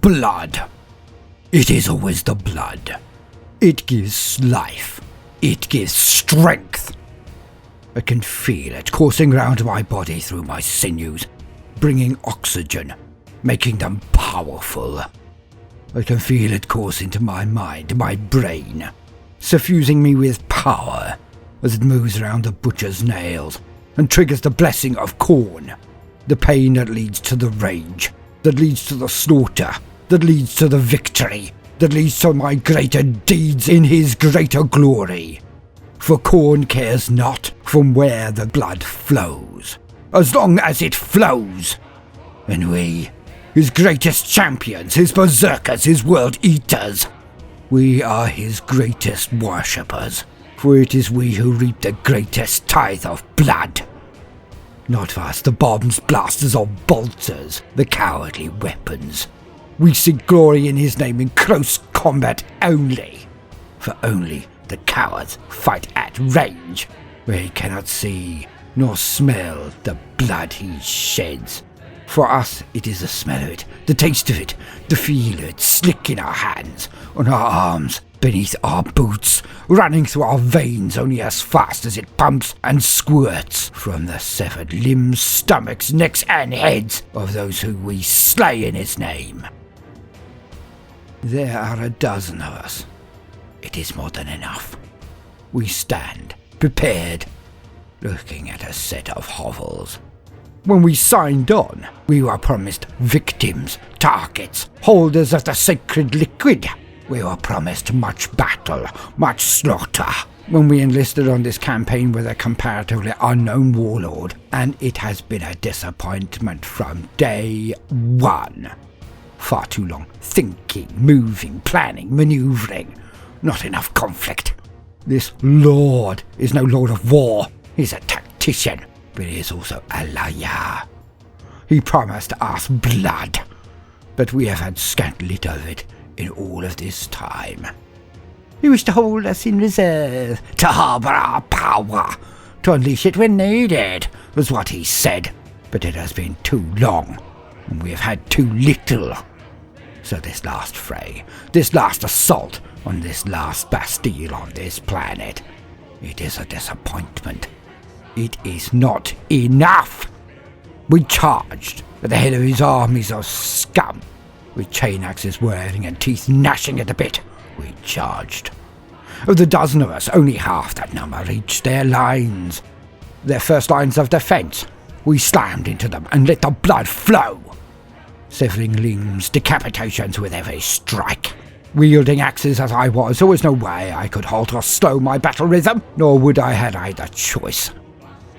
Blood. It is always the blood. It gives life. It gives strength. I can feel it coursing round my body through my sinews, bringing oxygen, making them powerful. I can feel it course into my mind, my brain, suffusing me with power as it moves around the butcher's nails and triggers the blessing of Khorne, the pain that leads to the rage, that leads to the slaughter, that leads to the victory, that leads to my greater deeds in his greater glory. For Khorne cares not from where the blood flows, as long as it flows. And we, his greatest champions, his berserkers, his world eaters, we are his greatest worshippers, for it is we who reap the greatest tithe of blood. Not us, the bombs, blasters, or bolters, the cowardly weapons. We seek glory in his name in close combat only, for only the cowards fight at range, where he cannot see nor smell the blood he sheds. For us it is the smell of it, the taste of it, the feel of it, slick in our hands, on our arms, beneath our boots, running through our veins only as fast as it pumps and squirts from the severed limbs, stomachs, necks, and heads of those who we slay in his name. There are a dozen of us. It is more than enough. We stand, prepared, looking at a set of hovels. When we signed on, we were promised victims, targets, holders of the sacred liquid. We were promised much battle, much slaughter. When we enlisted on this campaign with a comparatively unknown warlord, and it has been a disappointment from day one. Far too long thinking, moving, planning, manoeuvring. Not enough conflict. This lord is no lord of war. He's a tactician, but he is also a liar. He promised us blood, but we have had scant little of it in all of this time. He wished to hold us in reserve, to harbour our power, to unleash it when needed, was what he said. But it has been too long, and we have had too little. So this last fray, this last assault on this last Bastille on this planet, it is a disappointment. It is not enough. We charged at the head of his armies of scum, with chain axes whirling and teeth gnashing at the bit. We charged. Of the dozen of us, only half that number reached their lines. Their first lines of defence. We slammed into them and let the blood flow, severing limbs, decapitations with every strike. Wielding axes as I was, there was no way I could halt or slow my battle rhythm, nor would I had either choice.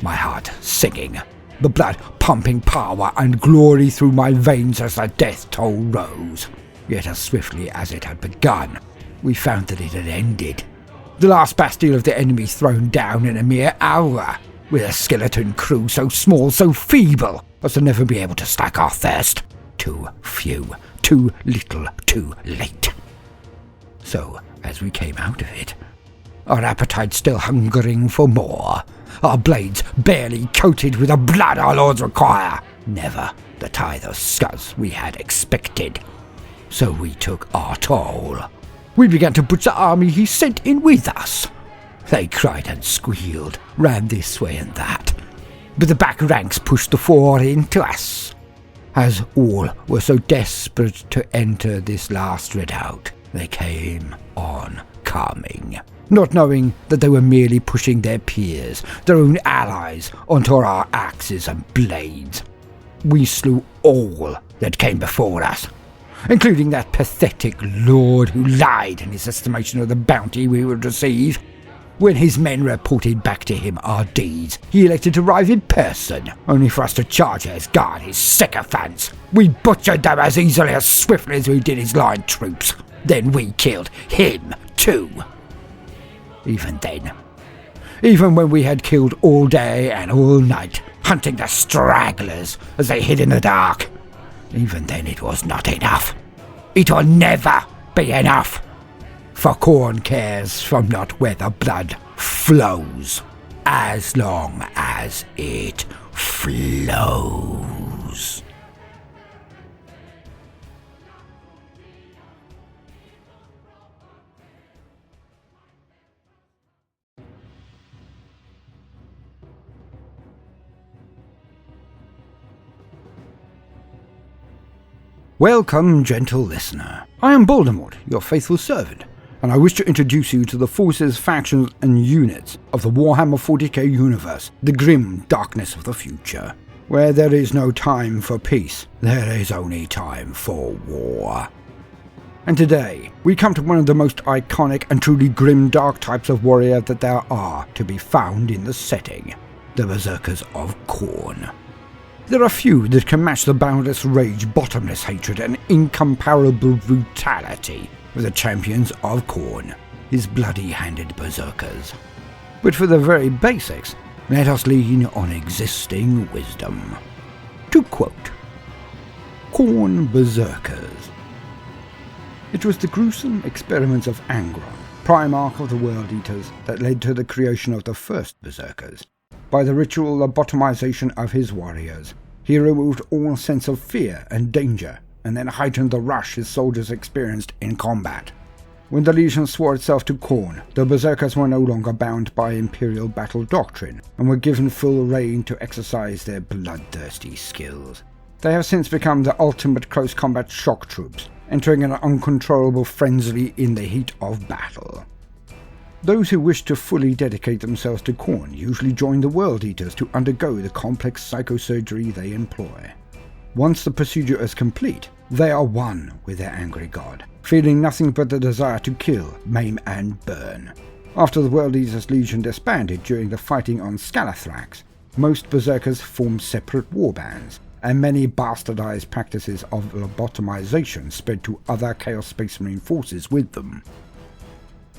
My heart singing, the blood pumping power and glory through my veins as the death toll rose. Yet as swiftly as it had begun, we found that it had ended. The last Bastille of the enemy thrown down in a mere hour, with a skeleton crew so small, so feeble, as to never be able to slake our thirst. Too few, too little, too late. So, as we came out of it, our appetite still hungering for more, our blades barely coated with the blood our lords require, never the tithe of scuzz we had expected. So we took our toll. We began to butcher the army he sent in with us. They cried and squealed, ran this way and that, but the back ranks pushed the fore into us. As all were so desperate to enter this last redoubt, they came on coming, not knowing that they were merely pushing their peers, their own allies, onto our axes and blades. We slew all that came before us, including that pathetic lord who lied in his estimation of the bounty we would receive. When his men reported back to him our deeds, he elected to arrive in person, only for us to charge his guard, his sycophants. We butchered them as easily, as swiftly as we did his line troops. Then we killed him too. Even when we had killed all day and all night, hunting the stragglers as they hid in the dark, even then it was not enough. It will never be enough. For Khorne cares from not where the blood flows, as long as it flows. Welcome, gentle listener. I am Baldermort, your faithful servant, and I wish to introduce you to the forces, factions, and units of the Warhammer 40k universe, the grim darkness of the future. Where there is no time for peace, there is only time for war. And today, we come to one of the most iconic and truly grim dark types of warrior that there are to be found in the setting, the Bezerkers of Khorne. There are few that can match the boundless rage, bottomless hatred, and incomparable brutality of the champions of Khorne, his bloody-handed berserkers. But for the very basics, let us lean on existing wisdom. To quote, Khorne Berserkers. It was the gruesome experiments of Angron, Primarch of the World Eaters, that led to the creation of the first Berserkers. By the ritual lobotomization of his warriors, he removed all sense of fear and danger, and then heightened the rush his soldiers experienced in combat. When the Legion swore itself to Khorne, the Berserkers were no longer bound by Imperial battle doctrine, and were given full rein to exercise their bloodthirsty skills. They have since become the ultimate close combat shock troops, entering an uncontrollable frenzy in the heat of battle. Those who wish to fully dedicate themselves to Khorne usually join the World Eaters to undergo the complex psychosurgery they employ. Once the procedure is complete, they are one with their angry god, feeling nothing but the desire to kill, maim, and burn. After the World Eaters Legion disbanded during the fighting on Scalathrax, most Berserkers formed separate warbands, and many bastardized practices of lobotomization spread to other Chaos Space Marine forces with them.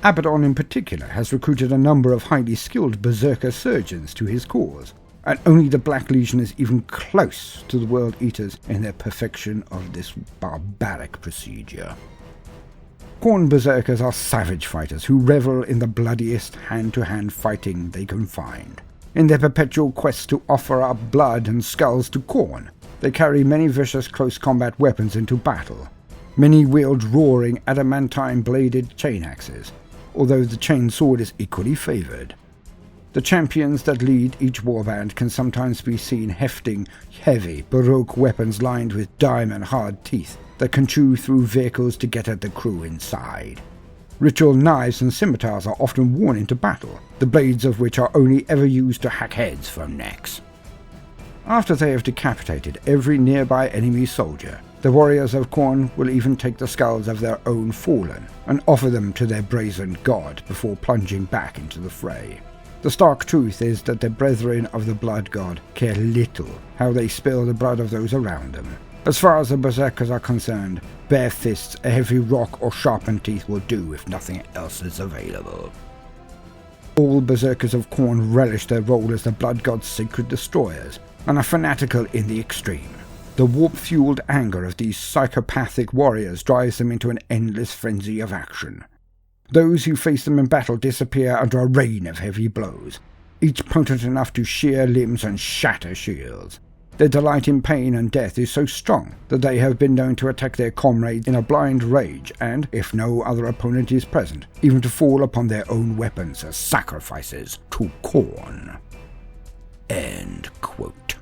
Abaddon in particular has recruited a number of highly skilled Berserker surgeons to his cause, and only the Black Legion is even close to the World Eaters in their perfection of this barbaric procedure. Khorne Berserkers are savage fighters who revel in the bloodiest hand-to-hand fighting they can find. In their perpetual quest to offer up blood and skulls to Khorne, they carry many vicious close combat weapons into battle. Many wield roaring adamantine-bladed chain axes, although the chain sword is equally favoured. The champions that lead each warband can sometimes be seen hefting heavy Baroque weapons lined with diamond-hard teeth that can chew through vehicles to get at the crew inside. Ritual knives and scimitars are often worn into battle, the blades of which are only ever used to hack heads from necks. After they have decapitated every nearby enemy soldier, the warriors of Khorne will even take the skulls of their own fallen and offer them to their brazen god before plunging back into the fray. The stark truth is that the brethren of the blood god care little how they spill the blood of those around them. As far as the Berserkers are concerned, bare fists, a heavy rock, or sharpened teeth will do if nothing else is available. All Berserkers of Khorne relish their role as the blood god's sacred destroyers, and are fanatical in the extreme. The warp-fueled anger of these psychopathic warriors drives them into an endless frenzy of action. Those who face them in battle disappear under a rain of heavy blows, each potent enough to shear limbs and shatter shields. Their delight in pain and death is so strong that they have been known to attack their comrades in a blind rage and, if no other opponent is present, even to fall upon their own weapons as sacrifices to Khorne. End quote.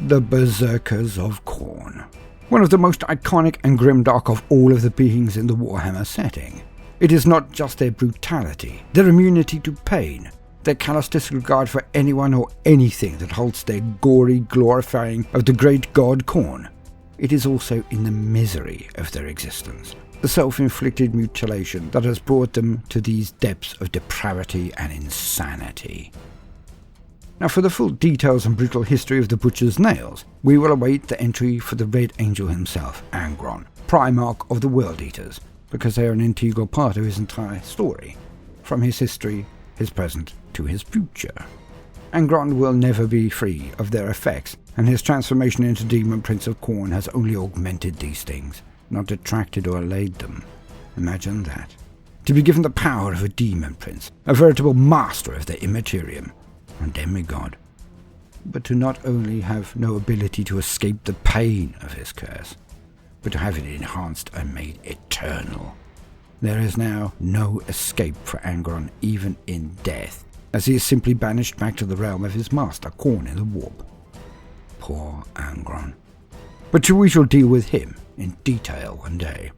The Bezerkers of Khorne. One of the most iconic and grimdark of all of the beings in the Warhammer setting. It is not just their brutality, their immunity to pain, their callous disregard for anyone or anything that halts their gory glorifying of the great god Khorne. It is also in the misery of their existence, the self-inflicted mutilation that has brought them to these depths of depravity and insanity. Now, for the full details and brutal history of the Butcher's Nails, we will await the entry for the Red Angel himself, Angron, Primarch of the World Eaters, because they are an integral part of his entire story, from his history, his present, to his future. Angron will never be free of their effects, and his transformation into Demon Prince of Khorne has only augmented these things, not detracted or allayed them. Imagine that. To be given the power of a Demon Prince, a veritable master of the Immaterium, a demigod, but to not only have no ability to escape the pain of his curse, but to have it enhanced and made eternal. There is now no escape for Angron even in death, as he is simply banished back to the realm of his master, Khorne in the Warp. poor Angron. But we shall deal with him in detail one day.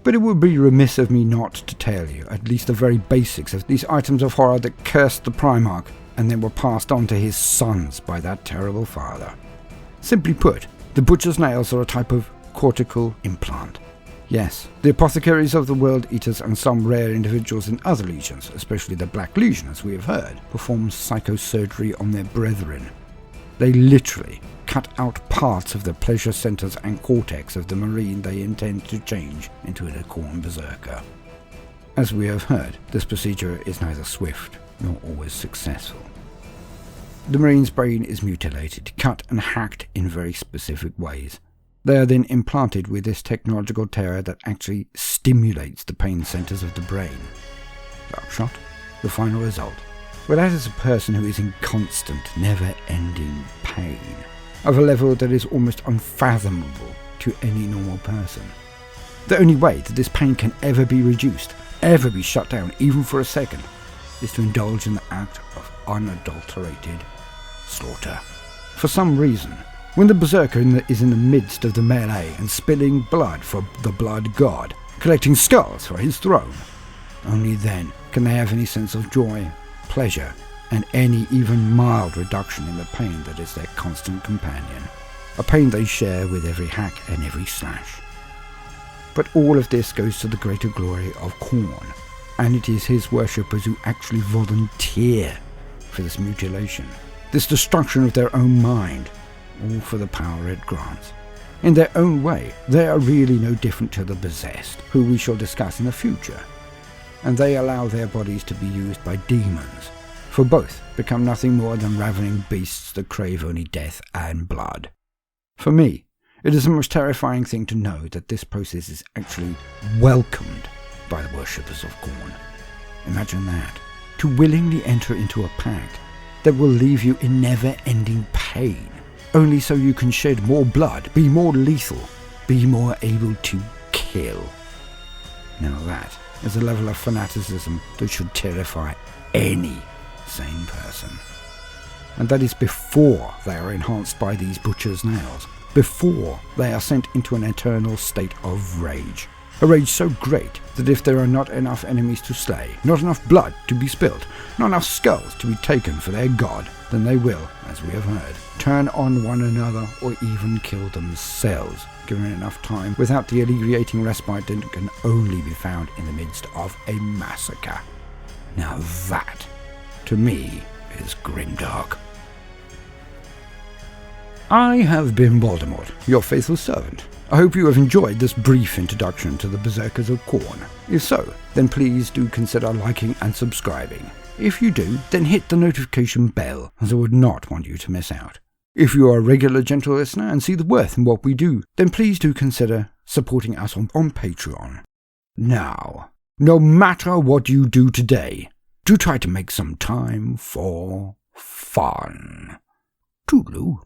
But it would be remiss of me not to tell you at least the very basics of these items of horror that cursed the Primarch and then were passed on to his sons by that terrible father. Simply put, the Butcher's Nails are a type of cortical implant. Yes, the apothecaries of the World Eaters and some rare individuals in other legions, especially the Black Legion as we have heard, perform psychosurgery on their brethren. They literally cut out parts of the pleasure centers and cortex of the Marine they intend to change into a Khorne Berserker. As we have heard, this procedure is neither swift nor always successful. The Marine's brain is mutilated, cut and hacked in very specific ways. They are then implanted with this technological terror that actually stimulates the pain centers of the brain. The upshot, the final result. Well, that is a person who is in constant, never-ending pain, of a level that is almost unfathomable to any normal person. The only way that this pain can ever be reduced, ever be shut down, even for a second, is to indulge in the act of unadulterated slaughter. For some reason, when the Berserker is in the midst of the melee and spilling blood for the Blood God, collecting skulls for his throne, only then can they have any sense of joy, pleasure, and any even mild reduction in the pain that is their constant companion, a pain they share with every hack and every slash. But all of this goes to the greater glory of Khorne, and it is his worshippers who actually volunteer for this mutilation, this destruction of their own mind, all for the power it grants. In their own way, they are really no different to the possessed, who we shall discuss in the future, and they allow their bodies to be used by demons, for both become nothing more than ravening beasts that crave only death and blood. For me, it is the most terrifying thing to know that this process is actually welcomed by the worshippers of Khorne. Imagine that, to willingly enter into a pact that will leave you in never-ending pain, only so you can shed more blood, be more lethal, be more able to kill. Now that is a level of fanaticism that should terrify any sane person. And that is before they are enhanced by these Butcher's Nails, before they are sent into an eternal state of rage. A rage so great that if there are not enough enemies to slay, not enough blood to be spilt, not enough skulls to be taken for their god, then they will, as we have heard, turn on one another or even kill themselves, given enough time, without the alleviating respite that can only be found in the midst of a massacre. Now that, to me, is grimdark. I have been Baldermort, your faithful servant. I hope you have enjoyed this brief introduction to the Bezerkers of Khorne. If so, then please do consider liking and subscribing. If you do, then hit the notification bell, as I would not want you to miss out. If you are a regular gentle listener and see the worth in what we do, then please do consider supporting us on Patreon. Now, no matter what you do today, do try to make some time for fun. Toodaloo.